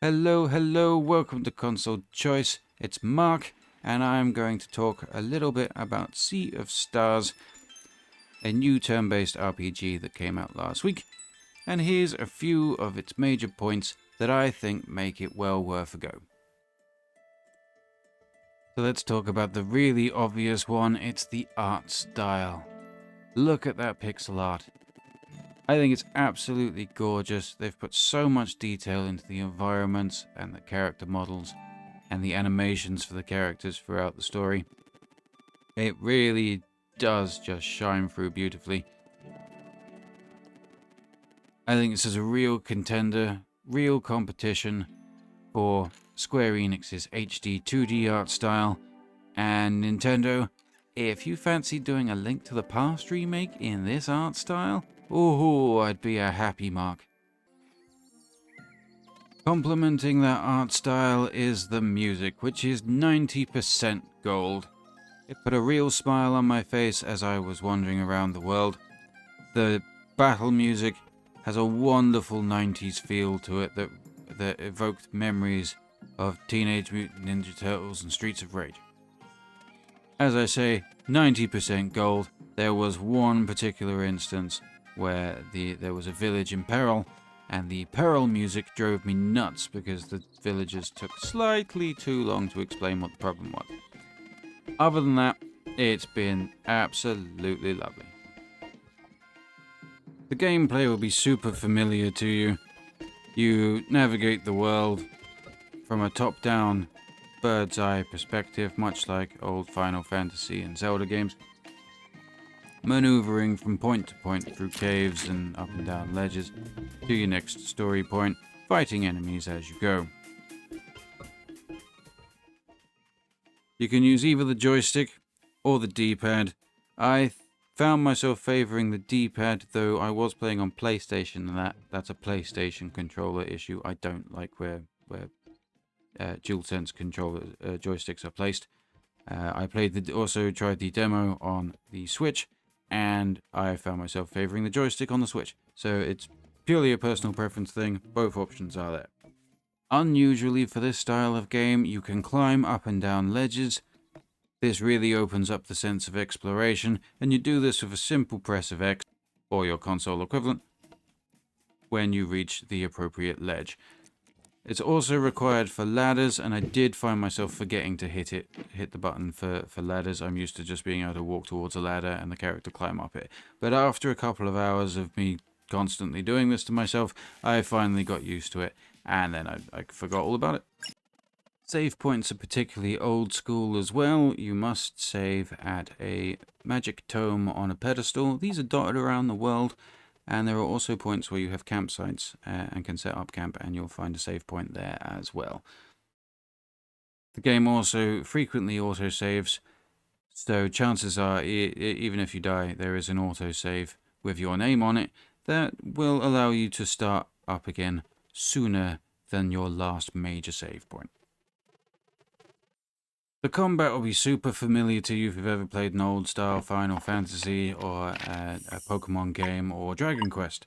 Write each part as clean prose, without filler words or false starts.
Hello, welcome to Console Choice. It's Mark, and I'm going to talk a little bit about Sea of Stars, a new turn-based RPG that came out last week. And here's a few of its major points that I think make it well worth a go. So let's talk about the really obvious one. It's the art style. Look at that pixel art. I think it's absolutely gorgeous. They've put so much detail into the environments and the character models and the animations for the characters throughout the story. It really does just shine through beautifully. I think this is a real contender, real competition for Square Enix's HD 2D art style. And Nintendo, if you fancy doing a Link to the Past remake in this art style, oh, I'd be a happy mark. Complementing that art style is the music, which is 90% gold. It put a real smile on my face as I was wandering around the world. The battle music has a wonderful 90s feel to it that evoked memories of Teenage Mutant Ninja Turtles and Streets of Rage. As I say, 90% gold. There was one particular instance where there was a village in peril, and the peril music drove me nuts because the villagers took slightly too long to explain what the problem was. Other than that, it's been absolutely lovely. The gameplay will be super familiar to you. You navigate the world from a top-down, bird's-eye perspective, much like old Final Fantasy and Zelda games. Maneuvering from point to point through caves and up and down ledges to your next story point, fighting enemies as you go. You can use either the joystick or the D-pad. I found myself favoring the D-pad, though I was playing on PlayStation, and that's a PlayStation controller issue. I don't like where DualSense controller joysticks are placed. I also tried the demo on the Switch, and I found myself favoring the joystick on the Switch. So it's purely a personal preference thing. Both options are there. Unusually for this style of game, you can climb up and down ledges. This really opens up the sense of exploration, and you do this with a simple press of X, or your console equivalent, when you reach the appropriate ledge. It's also required for ladders, and I did find myself forgetting to hit the button for ladders. I'm used to just being able to walk towards a ladder and the character climb up it. But after a couple of hours of me constantly doing this to myself, I finally got used to it, and then I forgot all about it. Save points are particularly old school as well. You must save at a magic tome on a pedestal. These are dotted around the world. And there are also points where you have campsites and can set up camp, and you'll find a save point there as well. The game also frequently auto-saves, so chances are, even if you die, there is an auto-save with your name on it that will allow you to start up again sooner than your last major save point. The combat will be super familiar to you if you've ever played an old-style Final Fantasy or a Pokemon game or Dragon Quest.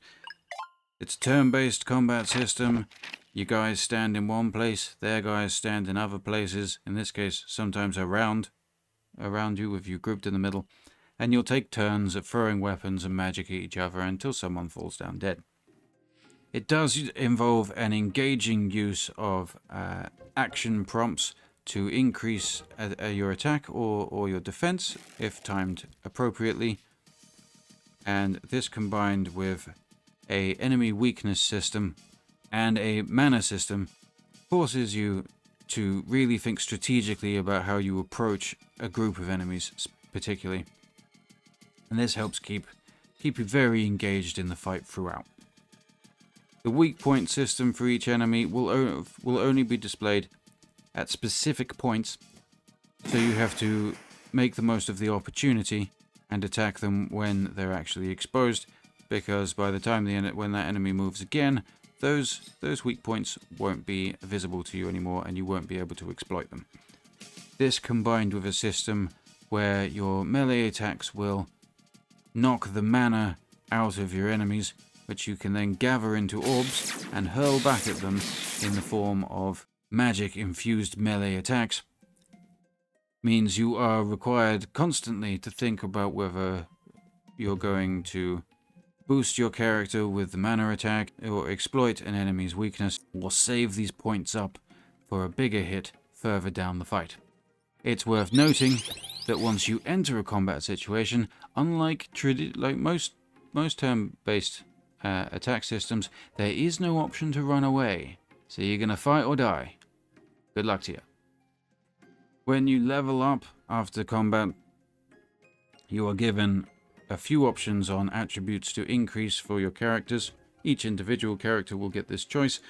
It's a turn-based combat system. You guys stand in one place, their guys stand in other places, in this case sometimes around you with you grouped in the middle, and you'll take turns at throwing weapons and magic at each other until someone falls down dead. It does involve an engaging use of action prompts to increase your attack or your defense if timed appropriately, and this combined with a enemy weakness system and a mana system forces you to really think strategically about how you approach a group of enemies particularly, and this helps keep you very engaged in the fight throughout. The weak point system for each enemy will only be displayed at specific points, so you have to make the most of the opportunity and attack them when they're actually exposed, because by the time when that enemy moves again, those weak points won't be visible to you anymore, and you won't be able to exploit them. This combined with a system where your melee attacks will knock the mana out of your enemies, which you can then gather into orbs and hurl back at them in the form of magic-infused melee attacks, means you are required constantly to think about whether you're going to boost your character with the mana attack, or exploit an enemy's weakness, or save these points up for a bigger hit further down the fight. It's worth noting that once you enter a combat situation, unlike most turn-based attack systems, there is no option to run away, so you're gonna fight or die. Good luck to you. When you level up after combat, you are given a few options on attributes to increase for your characters. Each individual character will get this choice.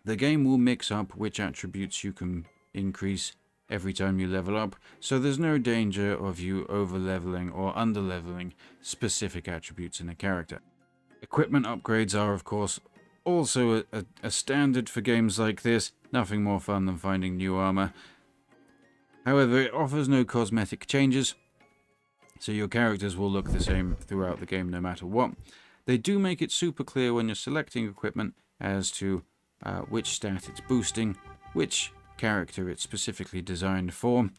The game will mix up which attributes you can increase every time you level up, so there's no danger of you over-leveling or under-leveling specific attributes in a character. Equipment upgrades are, of course, also a standard for games like this. Nothing more fun than finding new armor. However, it offers no cosmetic changes, so your characters will look the same throughout the game no matter what. They do make it super clear when you're selecting equipment as to which stat it's boosting, which character it's specifically designed for,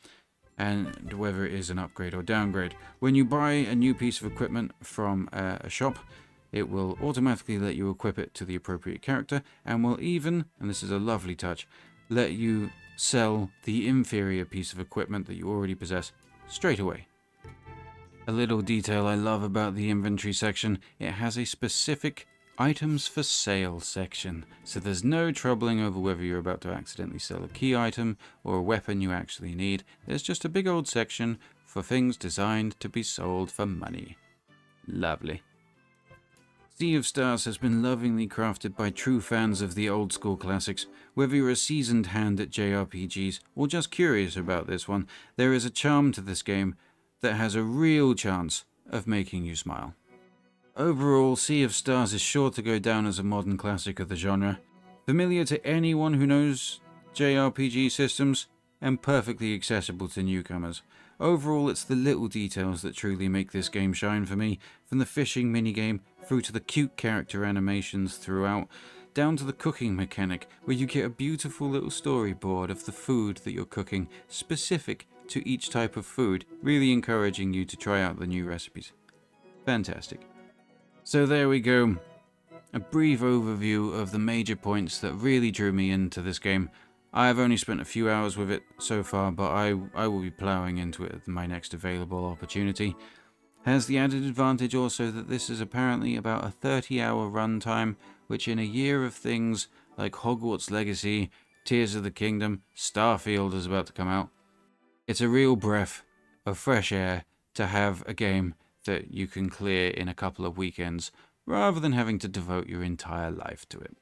and whether it is an upgrade or downgrade. When you buy a new piece of equipment from a shop, it will automatically let you equip it to the appropriate character, and will even, and this is a lovely touch, let you sell the inferior piece of equipment that you already possess straight away. A little detail I love about the inventory section, it has a specific items for sale section, so there's no troubling over whether you're about to accidentally sell a key item or a weapon you actually need. There's just a big old section for things designed to be sold for money. Lovely. Sea of Stars has been lovingly crafted by true fans of the old school classics. Whether you're a seasoned hand at JRPGs or just curious about this one, there is a charm to this game that has a real chance of making you smile. Overall, Sea of Stars is sure to go down as a modern classic of the genre, familiar to anyone who knows JRPG systems, and perfectly accessible to newcomers. Overall, it's the little details that truly make this game shine for me, from the fishing minigame through to the cute character animations throughout, down to the cooking mechanic, where you get a beautiful little storyboard of the food that you're cooking, specific to each type of food, really encouraging you to try out the new recipes. Fantastic. So there we go. A brief overview of the major points that really drew me into this game. I've only spent a few hours with it so far, but I will be ploughing into it at my next available opportunity. Has the added advantage also that this is apparently about a 30-hour runtime, which in a year of things like Hogwarts Legacy, Tears of the Kingdom, Starfield is about to come out, it's a real breath of fresh air to have a game that you can clear in a couple of weekends, rather than having to devote your entire life to it.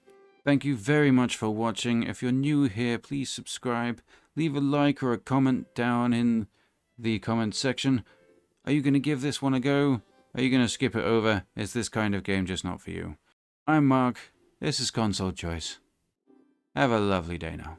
Thank you very much for watching. If you're new here, please subscribe, leave a like or a comment down in the comments section. Are you going to give this one a go? Are you going to skip it over? Is this kind of game just not for you? I'm Mark. This is Console Choice. Have a lovely day now.